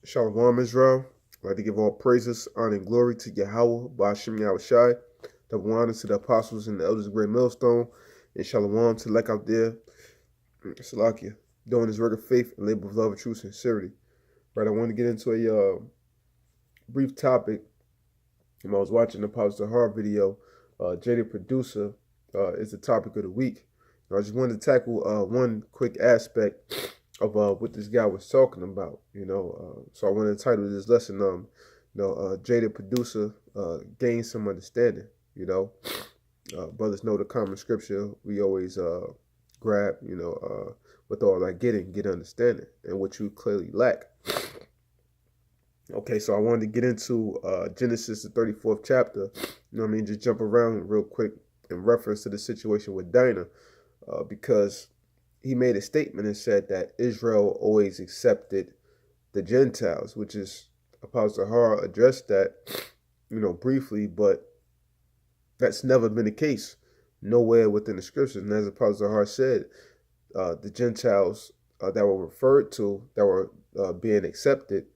Shalawam, Israel. I'd like to give all praises, honor, and glory to YAHAWAH, YAHAWASHI. Double honor to the apostles and the elders of Great Millstone. And Shalawam to Lek out there, Salakia, doing his work of faith and labor of love and true sincerity. Right, I want to get into a brief topic. I was watching the Apostle Hard video. Jada Producer is the topic of the week. I just wanted to tackle one quick aspect of what this guy was talking about, so I want to title this lesson, Jada Producer gain some understanding, brothers know the common scripture we always grab, with all that get understanding, and what you clearly lack. Okay, so I wanted to get into Genesis, the 34th chapter, just jump around real quick in reference to the situation with Dinah, because he made a statement and said that Israel always accepted the Gentiles, which is, Apostle Har addressed that, briefly, but that's never been the case nowhere within the scriptures. And as Apostle Har said, the Gentiles that were referred to, that were being accepted,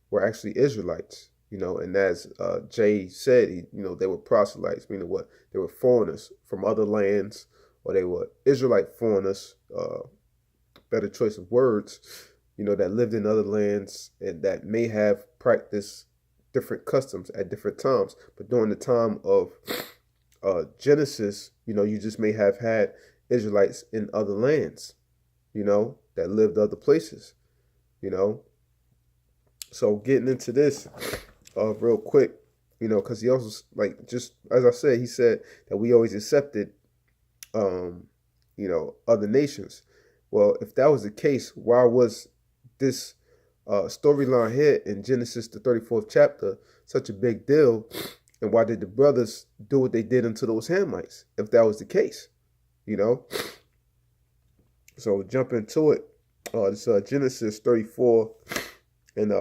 were actually Israelites, and as Jay said, they were proselytes, meaning what? They were foreigners from other lands, or they were Israelite foreigners, better choice of words, that lived in other lands and that may have practiced different customs at different times. But during the time of Genesis, you just may have had Israelites in other lands, that lived other places, So getting into this real quick, because he also, just as I said, he said that we always accepted, other nations. Well, if that was the case, why was this storyline here in Genesis, the 34th chapter, such a big deal? And why did the brothers do what they did unto those Hamites, if that was the case? So jump into it. It's Genesis 34 and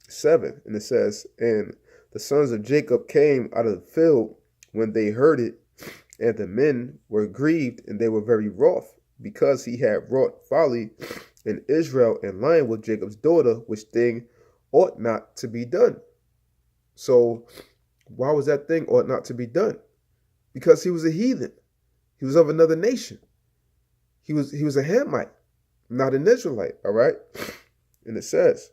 7. And it says, "And the sons of Jacob came out of the field when they heard it, and the men were grieved, and they were very wroth, because he had wrought folly in Israel, and lying with Jacob's daughter, which thing ought not to be done." So why was that thing ought not to be done? Because he was a heathen. He was of another nation. He was a Hamite, not an Israelite, all right? And it says,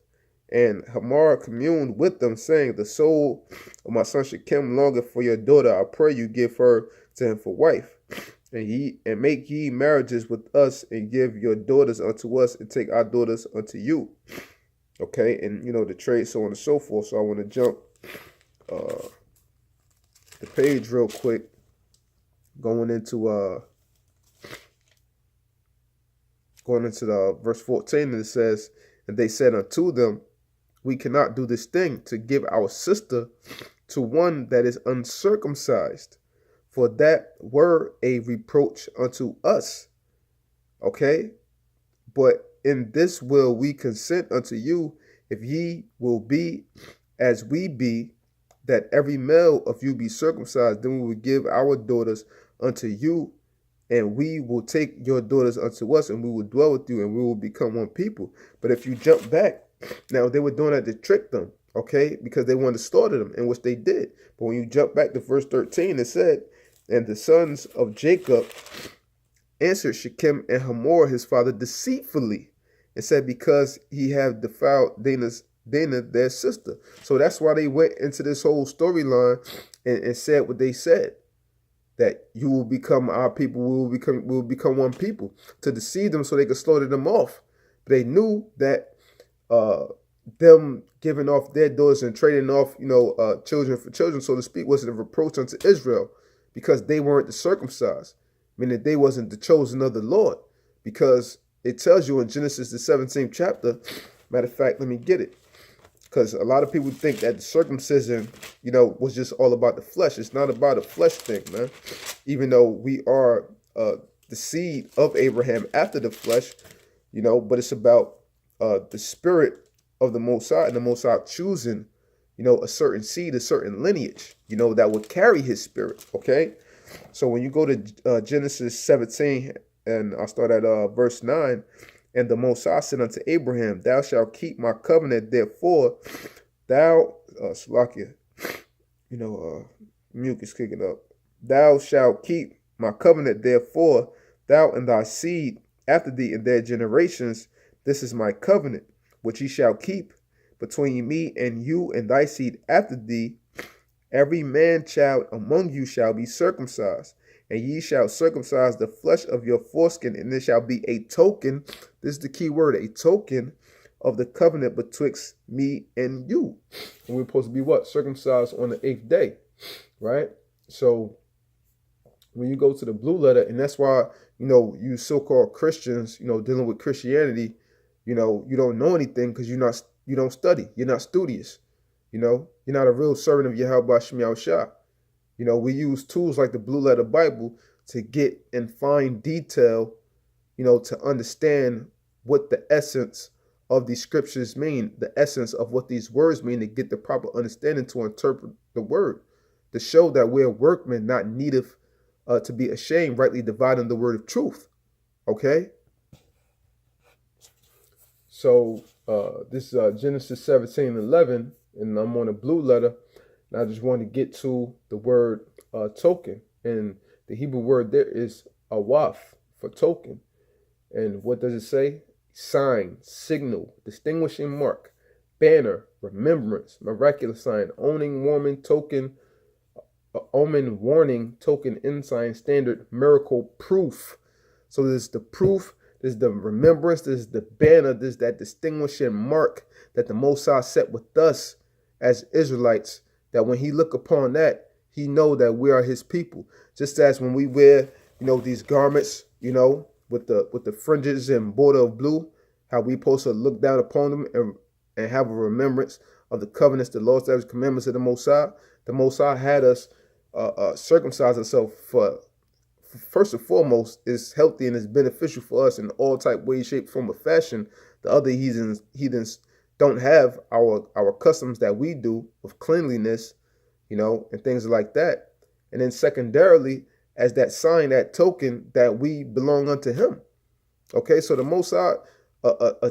"And Hamor communed with them, saying, The soul of my son Shechem longeth for your daughter. I pray you give her to him for wife. And make ye marriages with us, and give your daughters unto us, and take our daughters unto you." Okay, and the trade, so on and so forth. So I want to jump the page real quick, going into the verse 14, and it says, "And they said unto them, We cannot do this thing, to give our sister to one that is uncircumcised, for that were a reproach unto us." Okay, "But in this will we consent unto you, if ye will be as we be, that every male of you be circumcised, then we will give our daughters unto you, and we will take your daughters unto us, and we will dwell with you, and we will become one people." But if you jump back, now they were doing that to trick them, okay, because they wanted to slaughter them, and which they did. But when you jump back to verse 13, it said, "And the sons of Jacob answered Shechem and Hamor his father deceitfully, and said, Because he have defiled Dinah their sister." So that's why they went into this whole storyline and said what they said, that you will become our people, we will become one people, to deceive them so they could slaughter them off. They knew that them giving off their daughters and trading off, children for children, so to speak, wasn't a reproach unto Israel, because they weren't the circumcised, meaning they wasn't the chosen of the Lord, because it tells you in Genesis, the 17th chapter, matter of fact, let me get it, because a lot of people think that the circumcision, was just all about the flesh. It's not about a flesh thing, man. Even though we are the seed of Abraham after the flesh, but it's about the spirit of the Most High, and the Most High choosing, a certain seed, a certain lineage, that would carry his spirit, okay? So when you go to Genesis 17, and I'll start at verse 9, And the Most High said unto Abraham, thou shalt keep my covenant, therefore thou, Salakia, mucus kicking up. Thou shalt keep my covenant, therefore thou and thy seed after thee in their generations. This is my covenant, which ye shall keep between me and you and thy seed after thee. Every man child among you shall be circumcised, and ye shall circumcise the flesh of your foreskin, and there shall be a token. This is the key word, a token of the covenant betwixt me and you. And we're supposed to be what? Circumcised on the 8th day, right? So when you go to the blue letter, and that's why, you so-called Christians, dealing with Christianity, you don't know anything because you don't study. You're not studious. You're not a real servant of YAHAWASHI. We use tools like the blue letter Bible to get in fine detail, to understand what the essence of these scriptures mean, the essence of what these words mean, to get the proper understanding to interpret the word, to show that we're workmen, not needeth to be ashamed, rightly dividing the word of truth. Okay? So this is Genesis 17:11, and I'm on a blue letter, and I just want to get to the word token. And the Hebrew word there is awaf for token. And what does it say? Sign, signal, distinguishing mark, banner, remembrance, miraculous sign, owning, warning, token, omen, warning, token, ensign, standard, miracle, proof. So this is the proof, this is the remembrance, this is the banner, this is that distinguishing mark that the Most High set with us as Israelites, that when he look upon that, he know that we are his people. Just as when we wear, these garments, with the fringes and border of blue, how we supposed to look down upon them and have a remembrance of the covenants, the laws, statutes, commandments of the Most High. The Most High had us circumcise ourselves for, first and foremost, is healthy and is beneficial for us in all type, way, shape, form, or fashion. The other heathens don't have our customs that we do of cleanliness, and things like that. And then secondarily, as that sign, that token that we belong unto him. Okay, so the Most High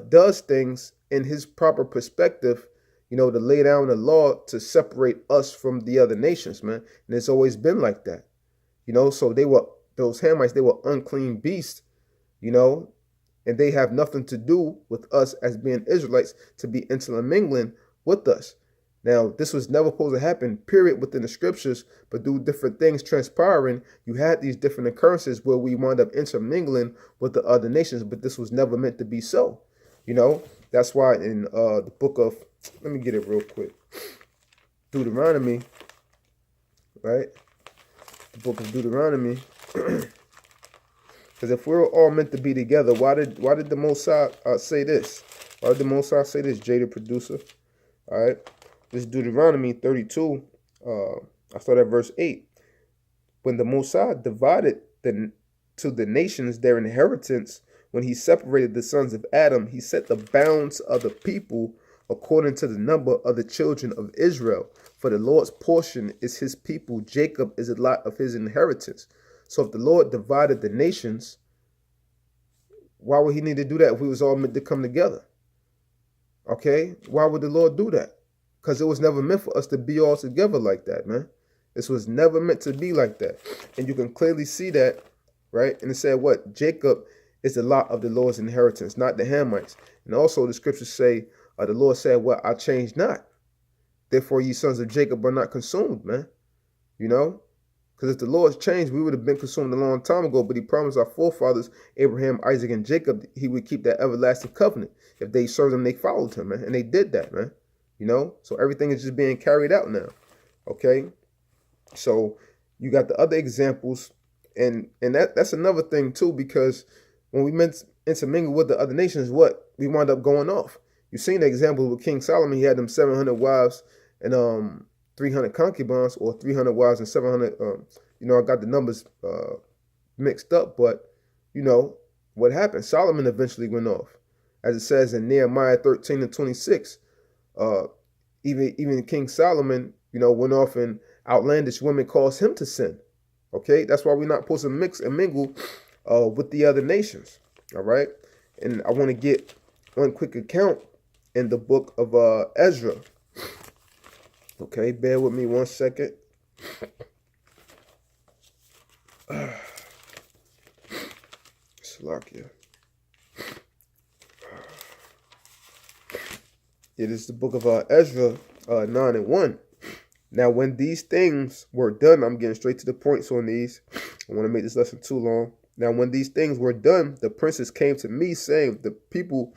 does things in his proper perspective, to lay down the law to separate us from the other nations, man. And it's always been like that, so those Hamites, they were unclean beasts, and they have nothing to do with us as being Israelites to be intermingling with us. Now, this was never supposed to happen, period, within the scriptures, but due to different things transpiring, you had these different occurrences where we wound up intermingling with the other nations, but this was never meant to be so. That's why in the book of, let me get it real quick, Deuteronomy, right? The book of Deuteronomy, because if we're all meant to be together, why did the Most High say this? Why did the Most High say this, Jada producer? All right. This is Deuteronomy 32. I start at verse 8. When the Most High divided to the nations their inheritance, when he separated the sons of Adam, he set the bounds of the people according to the number of the children of Israel. For the Lord's portion is his people. Jacob is a lot of his inheritance. So if the Lord divided the nations, why would he need to do that if we was all meant to come together? Okay? Why would the Lord do that? Because it was never meant for us to be all together like that, man. This was never meant to be like that. And you can clearly see that, right? And it said what? Jacob is the lot of the Lord's inheritance, not the Hamites. And also the scriptures say, the Lord said, well, I change not. Therefore, ye sons of Jacob are not consumed, man. Because if the Lord's changed, we would have been consumed a long time ago. But he promised our forefathers, Abraham, Isaac, and Jacob, he would keep that everlasting covenant. If they served him, they followed him, man. And they did that, man. So everything is just being carried out now. Okay. So you got the other examples. And that's another thing too, because when we meant intermingle with the other nations, what? We wound up going off. You've seen the example with King Solomon. He had them 700 wives and 300 concubines, or 300 wives and 700. I got the numbers mixed up, but what happened? Solomon eventually went off, as it says in Nehemiah 13:26. Even King Solomon, went off, and outlandish women caused him to sin. Okay, that's why we're not supposed to mix and mingle with the other nations. All right, And I want to get one quick account in the book of Ezra. Okay, bear with me 1 second. Salakia. It is the book of Ezra 9:1. Now, when these things were done, I'm getting straight to the points on these. I want to make this lesson too long. Now, when these things were done, the princes came to me, saying, the people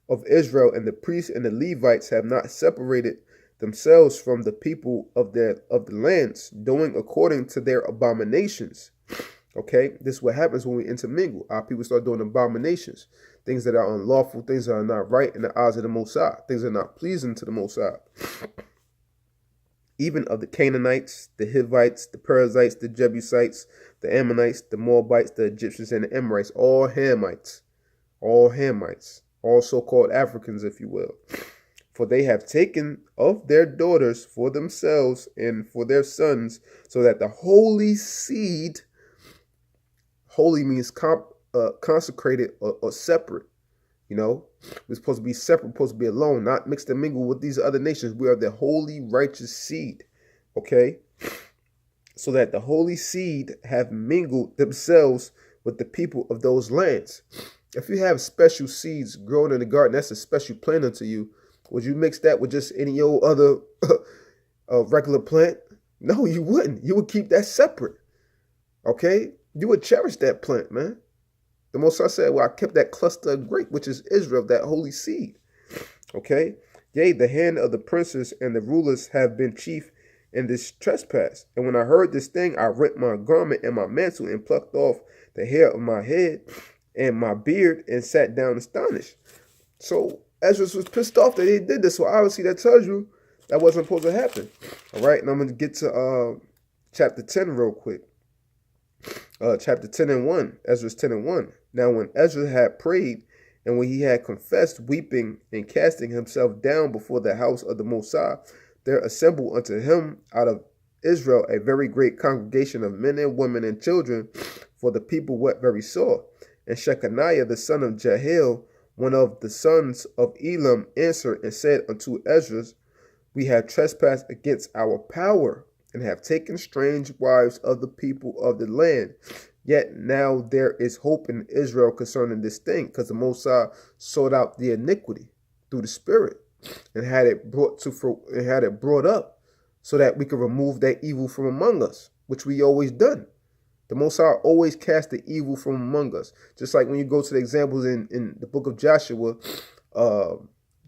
of Israel and the priests and the Levites have not separated themselves from the people of the lands, doing according to their abominations. Okay, this is what happens when we intermingle. Our people start doing abominations, things that are unlawful, things that are not right in the eyes of the Most High, things that are not pleasing to the Most High. Even of the Canaanites, the Hivites, the Perizzites, the Jebusites, the Ammonites, the Moabites, the Egyptians, and the Amorites, all Hamites, all so-called Africans, if you will. For they have taken of their daughters for themselves and for their sons, so that the holy seed, holy means consecrated or separate. You know, we're supposed to be separate, supposed to be alone, not mixed and mingle with these other nations. We are the holy, righteous seed, okay? So that the holy seed have mingled themselves with the people of those lands. If you have special seeds growing in the garden, that's a special plant unto you. Would you mix that with just any old other regular plant? No, you wouldn't. You would keep that separate, okay? You would cherish that plant, man. The Most High said, well, I kept that cluster of grape, which is Israel, that holy seed. Okay? Yea, the hand of the princes and the rulers have been chief in this trespass. And when I heard this thing, I rent my garment and my mantle and plucked off the hair of my head and my beard and sat down astonished. So Ezra was pissed off that he did this. So obviously that tells you that wasn't supposed to happen. All right? And I'm going to get to chapter 10 real quick. Chapter 10:1, Ezra's 10:1. Now when Ezra had prayed, and when he had confessed, weeping and casting himself down before the house of the Most High, there assembled unto him out of Israel a very great congregation of men and women and children, for the people wept very sore. And Shechaniah the son of Jehiel, one of the sons of Elam, answered and said unto Ezra, we have trespassed against our power, and have taken strange wives of the people of the land. Yet now there is hope in Israel concerning this thing, because the Most High sought out the iniquity through the Spirit, and had it brought up, so that we could remove that evil from among us, which we always done. The Most High always cast the evil from among us. Just like when you go to the examples in the book of Joshua,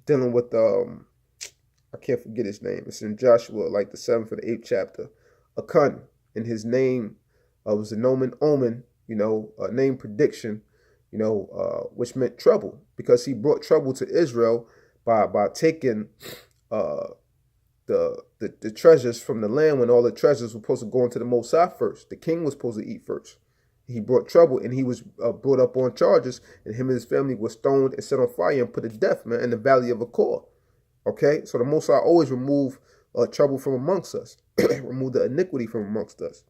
dealing with I can't forget his name. It's in Joshua, like the 7th or the 8th chapter. Achan, and his name was a nomen omen, you know, a name prediction, you know, which meant trouble, because he brought trouble to Israel by taking the treasures from the land, when all the treasures were supposed to go into the Most High first. The king was supposed to eat first. He brought trouble, and he was brought up on charges, and him and his family were stoned and set on fire and put to death, man, in the valley of Achor. Okay, so the Most High always remove trouble from amongst us, remove the iniquity from amongst us.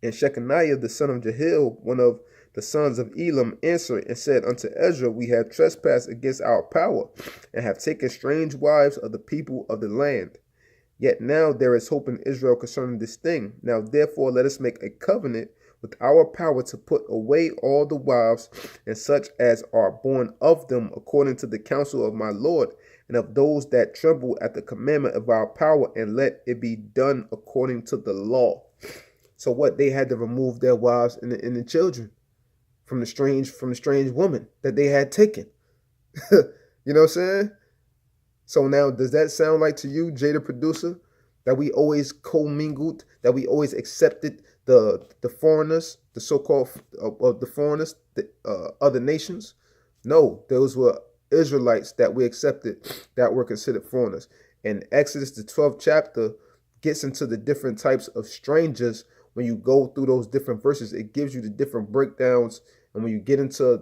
And Shechaniah the son of Jehiel, one of the sons of Elam, answered and said unto Ezra, we have trespassed against our power, and have taken strange wives of the people of the land. Yet now there is hope in Israel concerning this thing. Now therefore let us make a covenant with our power to put away all the wives and such as are born of them, according to the counsel of my Lord, and of those that tremble at the commandment of our power, and let it be done according to the law. So what? They had to remove their wives and the children from the strange woman that they had taken. You know what I'm saying? So now, does that sound like to you, Jada producer, that we always co-mingled, that we always accepted the foreigners, the so-called the foreigners, the other nations? No, those were Israelites that we accepted that were considered foreigners. And Exodus, the 12th chapter, gets into the different types of strangers. When you go through those different verses, it gives you the different breakdowns. And when you get into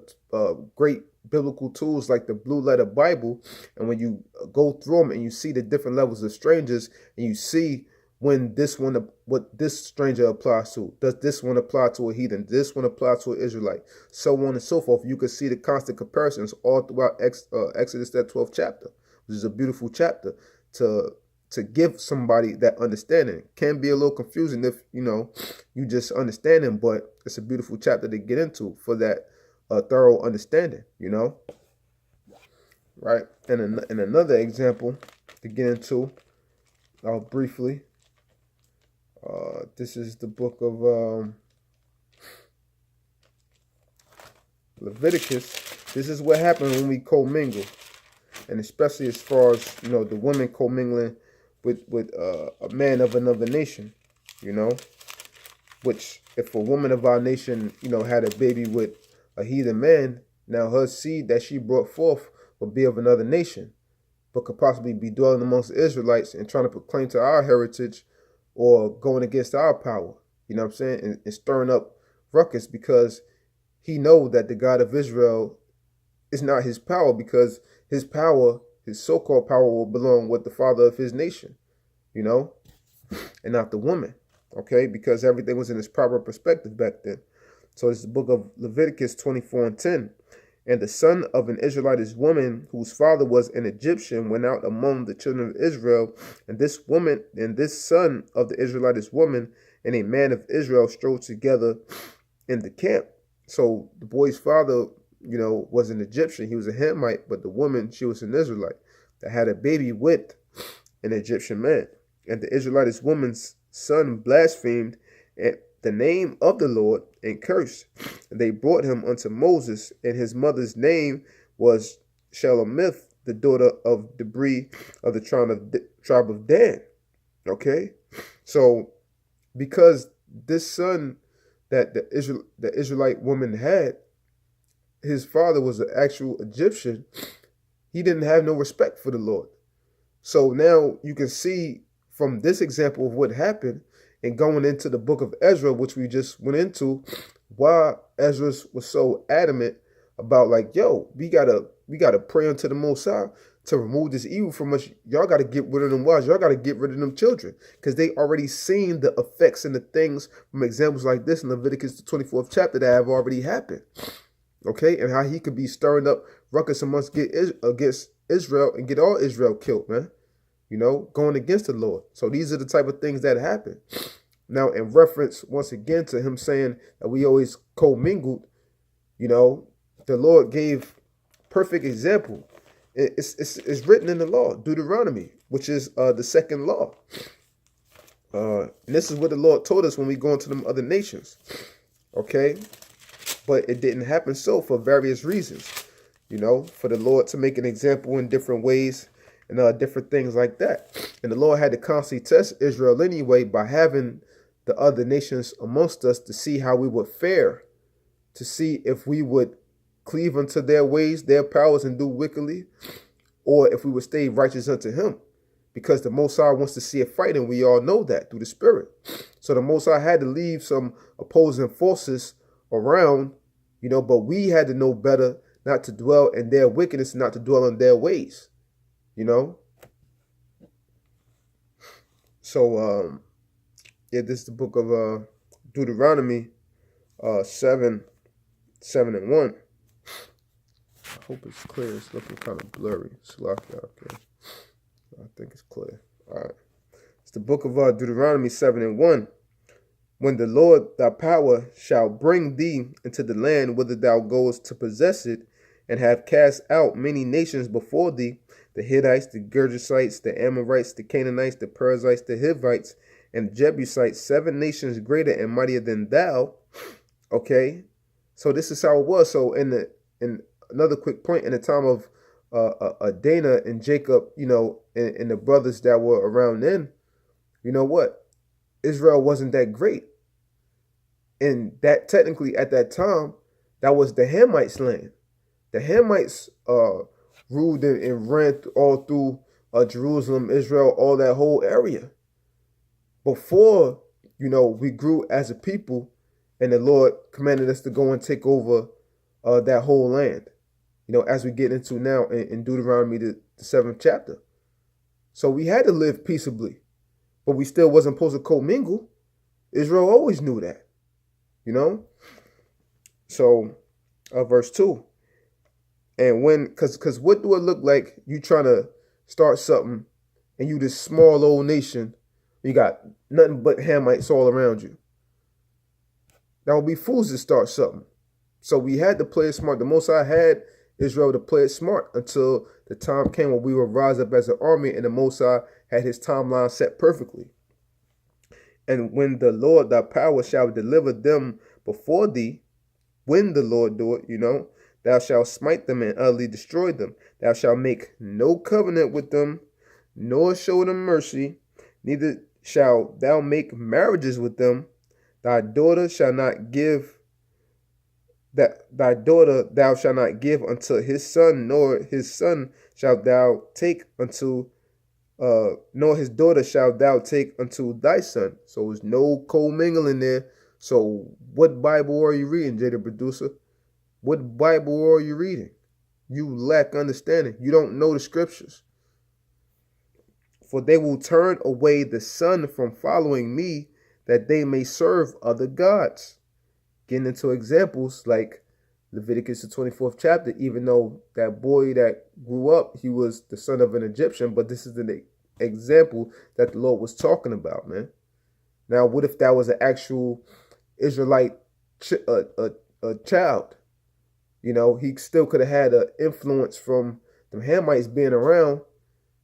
great biblical tools like the Blue Letter Bible, and when you go through them and you see the different levels of strangers, and you see when what this stranger applies to. Does this one apply to a heathen? Does this one apply to an Israelite? So on and so forth. You can see the constant comparisons all throughout Exodus, that 12th chapter, which is a beautiful chapter to give somebody that understanding. Can be a little confusing if, you just understanding, but it's a beautiful chapter to get into for that thorough understanding, right? And another example to get into briefly, this is the book of Leviticus. This is what happened when we co-mingle, and especially as far as, the women co-mingling with a man of another nation, which if a woman of our nation, had a baby with a heathen man, now her seed that she brought forth would be of another nation, but could possibly be dwelling amongst the Israelites and trying to proclaim to our heritage or going against our power, you know what I'm saying, and stirring up ruckus, because he know that the God of Israel is not his power, because his power, his so-called power, will belong with the father of his nation, and not the woman, okay, because everything was in its proper perspective back then. So it's the book of Leviticus 24:10. And the son of an Israelitish woman, whose father was an Egyptian, went out among the children of Israel. And this woman and this son of the Israelitish woman and a man of Israel strode together in the camp. So the boy's father, was an Egyptian. He was a Hamite, but the woman, she was an Israelite that had a baby with an Egyptian man. And the Israelitish woman's son blasphemed at the name of the Lord and cursed. And they brought him unto Moses, and his mother's name was Shalawam, the daughter of Debri of the tribe of Dan. Okay, so because this son that the Israelite woman had, his father was an actual Egyptian, he didn't have no respect for the Lord. So now you can see from this example of what happened, and going into the book of Ezra, which we just went into, why Ezra was so adamant about, like, yo, we gotta pray unto the Most High to remove this evil from us. Y'all got to get rid of them wives. Y'all got to get rid of them children, because they already seen the effects and the things from examples like this in Leviticus, the 24th chapter, that have already happened. Okay, and how he could be stirring up ruckus against Israel and get all Israel killed, man. Going against the Lord. So these are the type of things that happen. Now, in reference, once again, to him saying that we always co-mingled, the Lord gave perfect example. It's written in the law, Deuteronomy, which is the second law. And this is what the Lord told us when we go into them other nations. Okay? But it didn't happen so for various reasons. For the Lord to make an example in different ways, and different things like that. And the Lord had to constantly test Israel anyway by having the other nations amongst us to see how we would fare, to see if we would cleave unto their ways, their powers, and do wickedly, or if we would stay righteous unto him. Because the Most High wants to see a fight, and we all know that through the Spirit. So the Most High had to leave some opposing forces around, but we had to know better not to dwell in their wickedness, not to dwell in their ways. So yeah, this is the book of Deuteronomy 7:1. I hope it's clear. It's looking kind of blurry. Okay, I think it's clear. All right, it's the book of Deuteronomy 7:1. When the Lord thy power shall bring thee into the land whither thou goest to possess it, and have cast out many nations before thee, the Hittites, the Girgashites, the Amorites, the Canaanites, the Perizzites, the Hivites, and the Jebusites, 7 nations greater and mightier than thou. Okay, so this is how it was. So in another quick point, in the time of Dana and Jacob, and the brothers that were around then, what? Israel wasn't that great. And that technically at that time, that was the Hamites' land. The Hamites ruled and ran all through Jerusalem, Israel, all that whole area. Before, we grew as a people, and the Lord commanded us to go and take over that whole land, as we get into now in Deuteronomy, the 7th chapter. So we had to live peaceably but we still wasn't supposed to co-mingle. Israel always knew that, you know. So, verse 2. And when, because what do it look like you trying to start something and you this small old nation, you got nothing but Hamites all around you? That would be fools to start something. So we had to play it smart. The Most High had Israel to play it smart until the time came when we would rise up as an army, and the Most High had his timeline set perfectly. And when the Lord thy power shall deliver them before thee, when the Lord do it, you know, thou shalt smite them and utterly destroy them. Thou shalt make no covenant with them, nor show them mercy, neither shalt thou make marriages with them. Thy daughter shall not give thy daughter thou shalt not give unto his son, nor his son shalt thou take unto nor his daughter shalt thou take unto thy son. So there's no co-mingling there. So what Bible are you reading, Jada Producer? What Bible are you reading? You lack understanding. You don't know the scriptures. For they will turn away the son from following me, that they may serve other gods. Getting into examples like Leviticus, the 24th chapter, even though that boy that grew up, he was the son of an Egyptian, but this is the example that the Lord was talking about, man. Now, what if that was an actual Israelite child? You know, he still could have had an influence from them Hamites being around,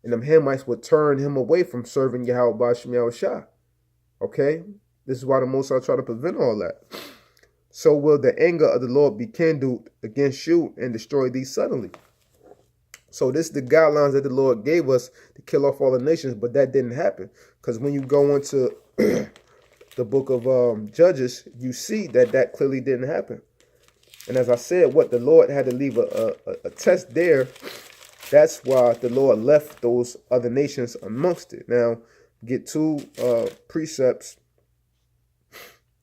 and them Hamites would turn him away from serving YAHAWASHI. Okay? This is why the Most High try to prevent all that. So will the anger of the Lord be kindled against you and destroy thee suddenly. So this is the guidelines that the Lord gave us to kill off all the nations, but that didn't happen. Because when you go into the book of Judges, you see that that clearly didn't happen. And as I said, what the Lord had to leave a test there. That's why the Lord left those other nations amongst it. Now, get two precepts.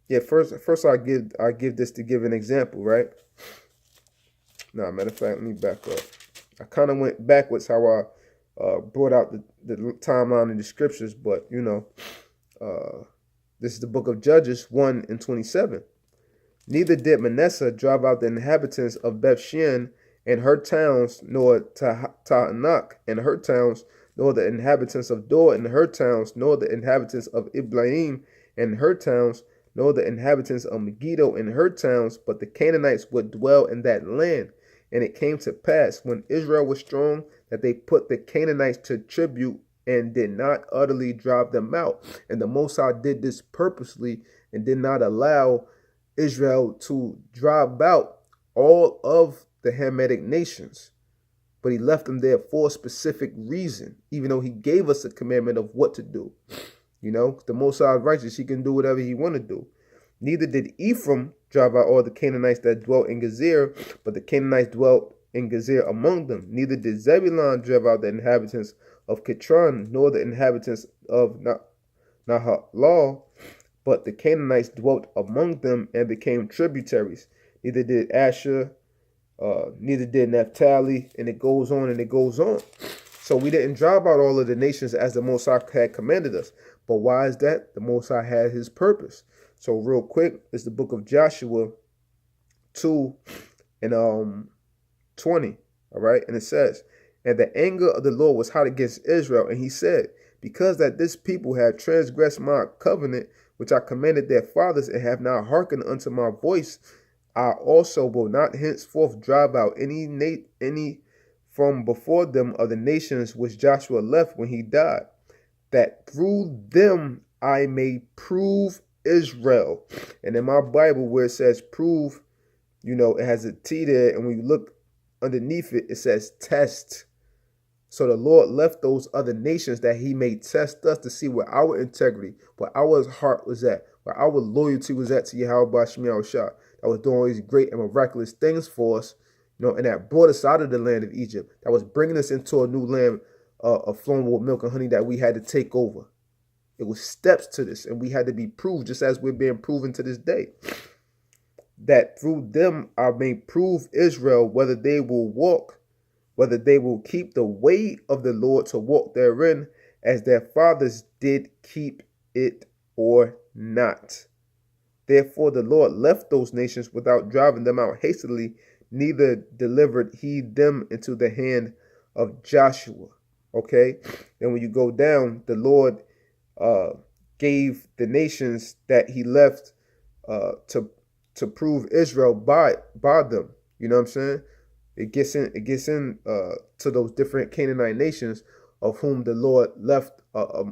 Yeah, first I give this to give an example, right? Now, matter of fact, let me back up. I kind of went backwards how I brought out the timeline in the scriptures, but you know, this is the book of Judges 1:27. Neither did Manasseh drive out the inhabitants of Bethshean and her towns, nor Taanach and her towns, nor the inhabitants of Dor and her towns, nor the inhabitants of Iblaim and her towns, nor the inhabitants of Megiddo and her towns, but the Canaanites would dwell in that land. And it came to pass, when Israel was strong, that they put the Canaanites to tribute and did not utterly drive them out. And the Most High did this purposely and did not allow Israel to drive out all of the Hamitic nations. But he left them there for a specific reason, even though he gave us a commandment of what to do. You know, the Most High is righteous. He can do whatever he want to do. Neither did Ephraim drive out all the Canaanites that dwelt in Gezer, but the Canaanites dwelt in Gezer among them. Neither did Zebulun drive out the inhabitants of Kitron, nor the inhabitants of Nahalal, but the Canaanites dwelt among them and became tributaries. Neither did Asher, neither did Naphtali, and it goes on and it goes on. So we didn't drive out all of the nations as the Most High had commanded us. But why is that? The Most High had his purpose. So real quick, it's the book of Joshua 2 and 20. All right. And it says, and the anger of the Lord was hot against Israel. And he said, because that this people have transgressed my covenant, which I commanded their fathers, and have not hearkened unto my voice, I also will not henceforth drive out any from before them of the nations which Joshua left when he died, that through them I may prove Israel. And in my Bible, where it says prove, you know, it has a T there, and when you look underneath it, it says test. So the Lord left those other nations that he may test us to see where our integrity, where our heart was at, where our loyalty was at to YAHAWASHI, that was doing all these great and miraculous things for us, you know, and that brought us out of the land of Egypt, that was bringing us into a new land of flowing with milk and honey that we had to take over. It was steps to this, and we had to be proved, just as we're being proven to this day, that through them I may prove Israel, whether they will keep the way of the Lord to walk therein, as their fathers did keep it or not. Therefore the Lord left those nations without driving them out hastily, neither delivered he them into the hand of Joshua. Okay? Then when you go down, the Lord gave the nations that he left to prove Israel by them. You know what I'm saying? It gets in to those different Canaanite nations of whom the Lord left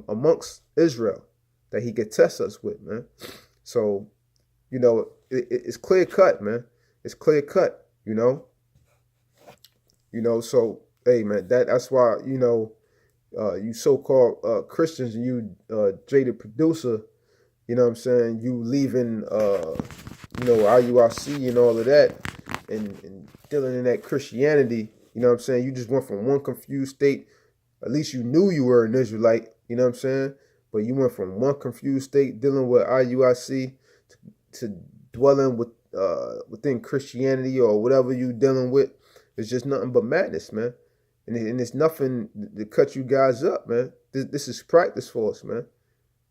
amongst Israel that he could test us with, man. So, you know, it's clear cut, man. It's clear cut, you know. So hey, man, that's why, you so-called Christians, and you jaded producer, you know what I'm saying, you leaving IUIC and all of that, and dealing in that Christianity, you know what I'm saying, you just went from one confused state. At least you knew you were an Israelite, you know what I'm saying, but you went from one confused state dealing with IUIC to dwelling within Christianity or whatever you dealing with. It's just nothing but madness, man. And it's nothing to cut you guys up, man. This is practice for us, man.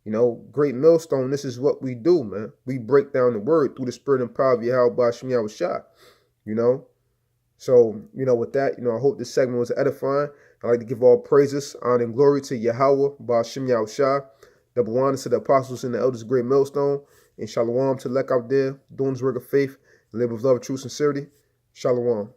You know, Great Millstone, this is what we do, man. We break down the word through the spirit and power of YAHAWASHI, you know. So, with that, I hope this segment was edifying. I'd like to give all praises, honor, and glory to Yahawah, Ba'ashim Yahushua. Double honor to the apostles and the elders of Great Millstone. And Shalawam to Lek out there, doing his work of faith, live with love, true sincerity. Shalawam.